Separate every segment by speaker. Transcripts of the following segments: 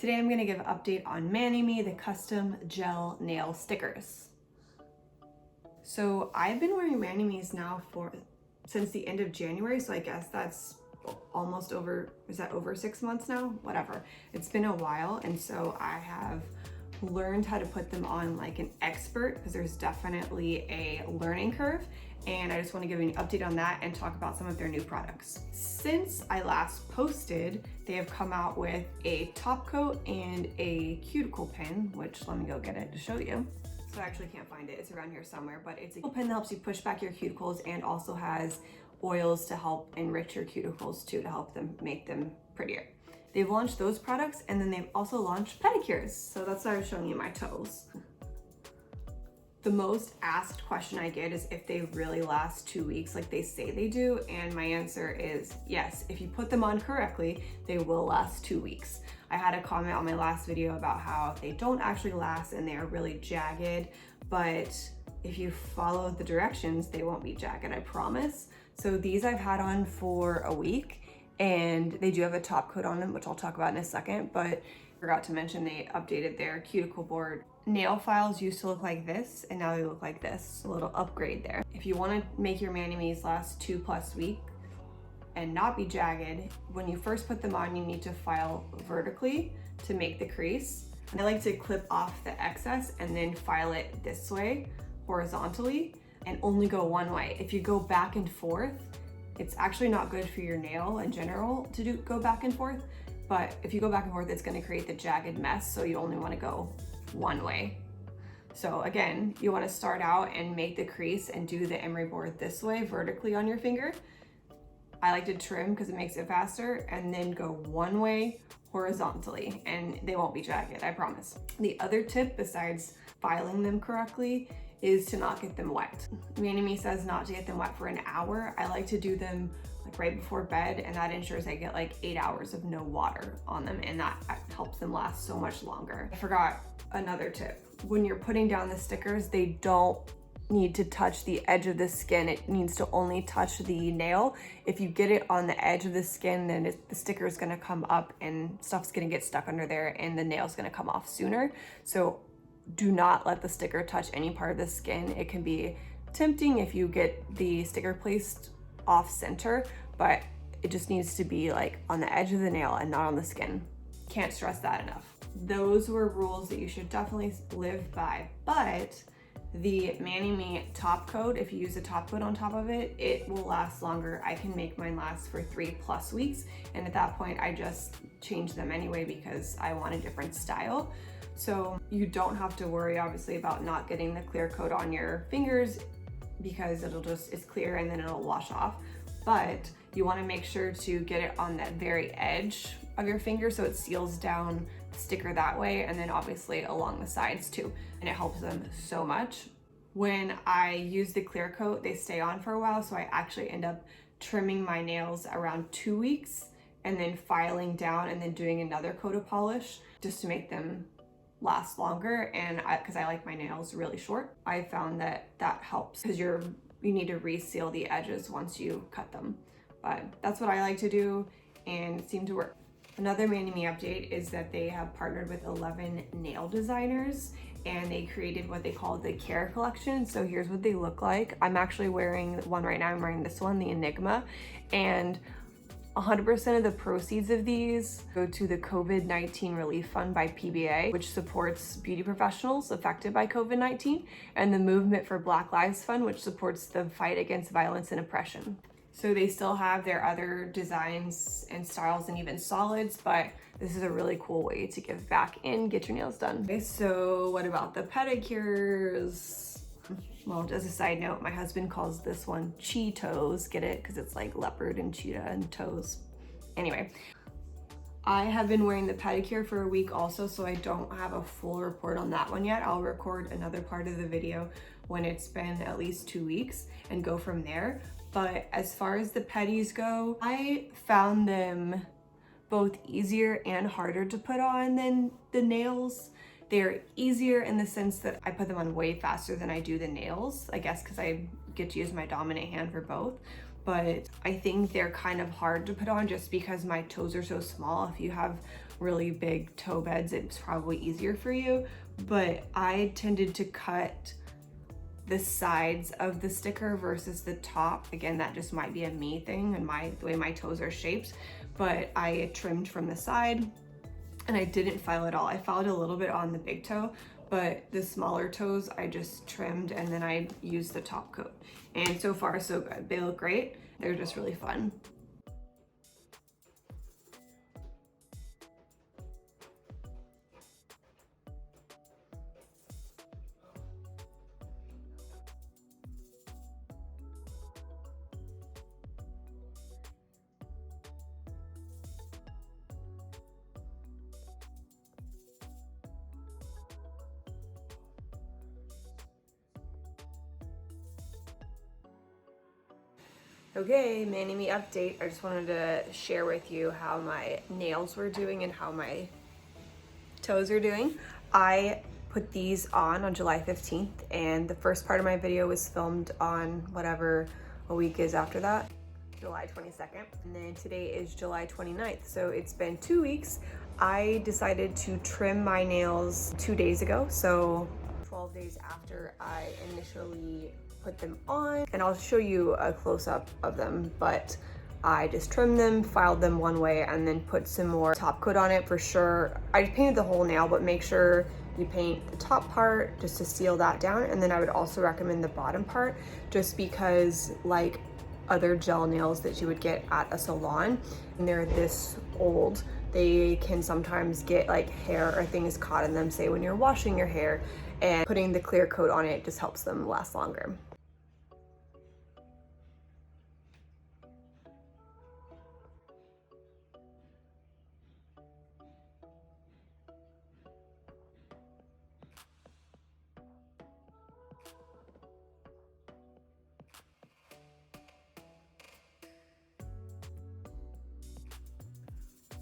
Speaker 1: Today I'm going to give an update on ManiMe, the custom gel nail stickers. So I've been wearing ManiMe's now since the end of January, so I guess that's almost over, is that over 6 months now? Whatever. It's been a while, and so I have learned how to put them on like an expert, because there's definitely a learning curve, and I just want to give you an update on that and talk about some of their new products. Since I last posted, they have come out with a top coat and a cuticle pin, which let me go get it to show you. So I actually can't find it, it's around here somewhere, but it's a pin that helps you push back your cuticles and also has oils to help enrich your cuticles too, to help them make them prettier. They've launched those products, and then they've also launched pedicures. So that's why I was showing you my toes. The most asked question I get is if they really last 2 weeks like they say they do, and my answer is yes. If you put them on correctly, they will last 2 weeks. I had a comment on my last video about how they don't actually last and they are really jagged, but if you follow the directions, they won't be jagged, I promise. So these I've had on for a week, and they do have a top coat on them, which I'll talk about in a second, but I forgot to mention they updated their cuticle board. Nail files used to look like this, and now they look like this, a little upgrade there. If you want to make your ManiMe's last 2+ weeks and not be jagged, when you first put them on, you need to file vertically to make the crease. And I like to clip off the excess and then file it this way, horizontally, and only go one way. If you go back and forth, it's actually not good for your nail in general to go back and forth, but if you go back and forth, it's going to create the jagged mess, so you only want to go one way. So again, you want to start out and make the crease and do the emery board this way, vertically on your finger. I like to trim because it makes it faster, and then go one way horizontally, and they won't be jagged, I promise. The other tip, besides filing them correctly, is to not get them wet. ManiMe says not to get them wet for an hour. I like to do them like right before bed, and that ensures I get like 8 hours of no water on them, and that helps them last so much longer. I forgot another tip. When you're putting down the stickers, they don't need to touch the edge of the skin. It needs to only touch the nail. If you get it on the edge of the skin, then the sticker is gonna come up and stuff's gonna get stuck under there, and the nail's gonna come off sooner. So do not let the sticker touch any part of the skin. It can be tempting if you get the sticker placed off center, but it just needs to be like on the edge of the nail and not on the skin. Can't stress that enough. Those were rules that you should definitely live by, but the ManiMe top coat, if you use a top coat on top of it, it will last longer. I can make mine last for 3+ weeks, and at that point I just change them anyway because I want a different style. So you don't have to worry obviously about not getting the clear coat on your fingers, because it's clear and then it'll wash off. But you want to make sure to get it on that very edge of your finger so it seals down the sticker that way, and then obviously along the sides too, and it helps them so much. When I use the clear coat, they stay on for a while, so I actually end up trimming my nails around 2 weeks and then filing down and then doing another coat of polish just to make them last longer. And because I like my nails really short, I found that helps, because you need to reseal the edges once you cut them. But that's what I like to do, and it seemed to work. Another ManiMe update is that they have partnered with 11 nail designers, and they created what they call the Care Collection. So here's what they look like. I'm actually wearing one right now. I'm wearing this one, the Enigma, and 100% of the proceeds of these go to the COVID-19 Relief Fund by PBA, which supports beauty professionals affected by COVID-19, and the Movement for Black Lives Fund, which supports the fight against violence and oppression. So they still have their other designs and styles and even solids, but this is a really cool way to give back and get your nails done. Okay, so what about the pedicures? Well, as a side note, my husband calls this one Cheetos. Get it? Because it's like leopard and cheetah and toes. Anyway, I have been wearing the pedicure for a week also, so I don't have a full report on that one yet. I'll record another part of the video when it's been at least 2 weeks and go from there. But as far as the pedis go, I found them both easier and harder to put on than the nails. They're easier in the sense that I put them on way faster than I do the nails, I guess because I get to use my dominant hand for both. But I think they're kind of hard to put on just because my toes are so small. If you have really big toe beds, it's probably easier for you, but I tended to cut the sides of the sticker versus the top. Again, that just might be a me thing and the way my toes are shaped, but I trimmed from the side and I didn't file at all. I filed a little bit on the big toe, but the smaller toes I just trimmed and then I used the top coat. And so far so good. They look great. They're just really fun. Okay, ManiMe update. I just wanted to share with you how my nails were doing and how my toes are doing. I put these on July 15th and the first part of my video was filmed on whatever a week is after that, July 22nd. And then today is July 29th, so it's been 2 weeks. I decided to trim my nails 2 days ago, so 12 days after I initially put them on, and I'll show you a close-up of them, but I just trimmed them, filed them one way, and then put some more top coat on it for sure. I painted the whole nail, but make sure you paint the top part just to seal that down, and then I would also recommend the bottom part just because, like other gel nails that you would get at a salon, and they're this old, they can sometimes get like hair or things caught in them, say when you're washing your hair, and putting the clear coat on it just helps them last longer.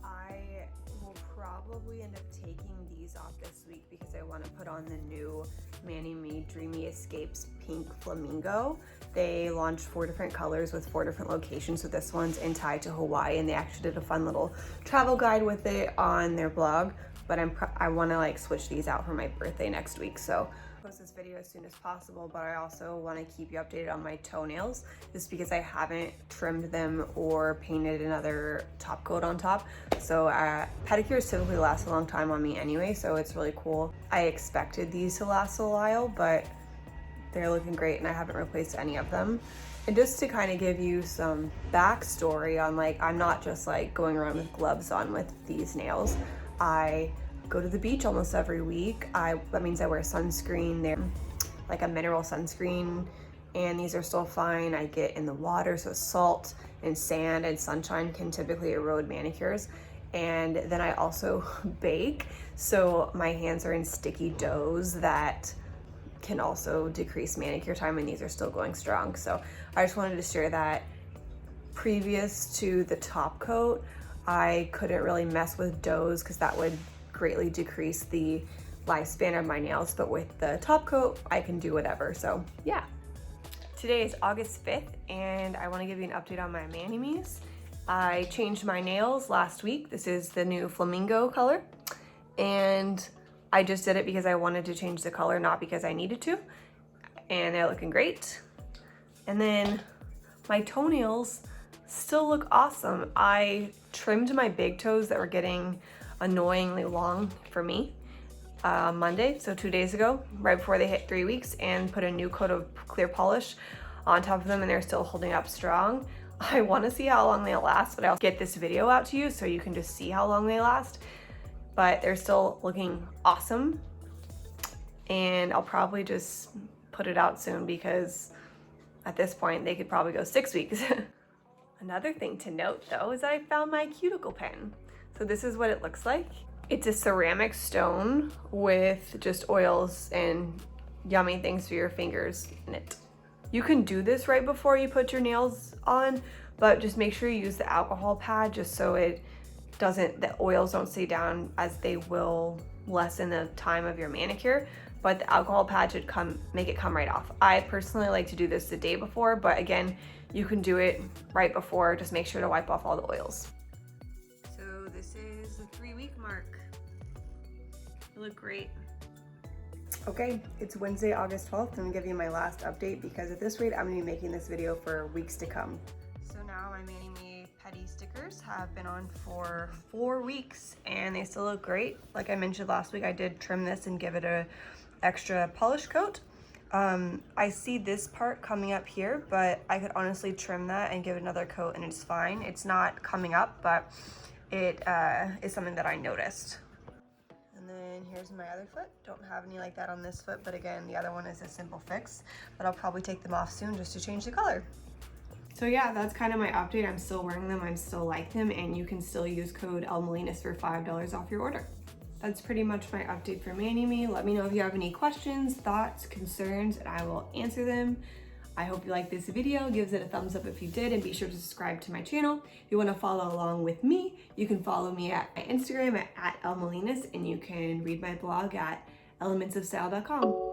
Speaker 1: I will probably end up taking these off this week because I want to put on the new ManiMe Dreamy Escapes Pink Flamingo. They launched 4 different colors with 4 different locations, so this one's in Tai to Hawaii, and they actually did a fun little travel guide with it on their blog, but I want to like switch these out for my birthday next week, so post this video as soon as possible. But I also want to keep you updated on my toenails just because I haven't trimmed them or painted another top coat on top. So pedicures typically last a long time on me anyway, so it's really cool. I expected these to last a while, but they're looking great and I haven't replaced any of them. And just to kind of give you some backstory on, like, I'm not just like going around with gloves on with these nails. I go to the beach almost every week. That means I wear sunscreen. They're like a mineral sunscreen, and these are still fine. I get in the water, so salt and sand and sunshine can typically erode manicures. And then I also bake, so my hands are in sticky doughs that can also decrease manicure time, and these are still going strong. So I just wanted to share that. Previous to the top coat, I couldn't really mess with doughs because that would greatly decrease the lifespan of my nails, but with the top coat I can do whatever. So yeah, today is August 5th and I want to give you an update on my ManiMes. I changed my nails last week. This is the new flamingo color, and I just did it because I wanted to change the color, not because I needed to, and they're looking great. And then my toenails still look awesome. I trimmed my big toes that were getting annoyingly long for me Monday, so 2 days ago, right before they hit 3 weeks, and put a new coat of clear polish on top of them, and they're still holding up strong. I want to see how long they'll last, but I'll get this video out to you so you can just see how long they last. But they're still looking awesome, and I'll probably just put it out soon because at this point they could probably go 6 weeks. Another thing to note though is that I found my cuticle pen. So this is what it looks like. It's a ceramic stone with just oils and yummy things for your fingers in it. You can do this right before you put your nails on, but just make sure you use the alcohol pad just so the oils don't stay down, as they will lessen the time of your manicure. But the alcohol pad should make it come right off. I personally like to do this the day before, but again, you can do it right before. Just make sure to wipe off all the oils. So this is the 3-week mark. They look great. Okay, it's Wednesday, August 12th. I'm gonna give you my last update because at this rate, I'm gonna be making this video for weeks to come. So now my ManiMe Pedi stickers have been on for 4 weeks and they still look great. Like I mentioned last week, I did trim this and give it a extra polish coat. I see this part coming up here, but I could honestly trim that and give it another coat and it's fine. It's not coming up, but it is something that I noticed. And then here's my other foot. Don't have any like that on this foot, but again, the other one is a simple fix, but I'll probably take them off soon just to change the color. So yeah, that's kind of my update. I'm still wearing them, I still like them, and you can still use code ELMELINAS for $5 off your order. That's pretty much my update for ManiMe. Let me know if you have any questions, thoughts, concerns, and I will answer them. I hope you liked this video. Give it a thumbs up if you did, and be sure to subscribe to my channel. If you want to follow along with me, you can follow me at my Instagram at @elmelinas, and you can read my blog at elementsofstyle.com.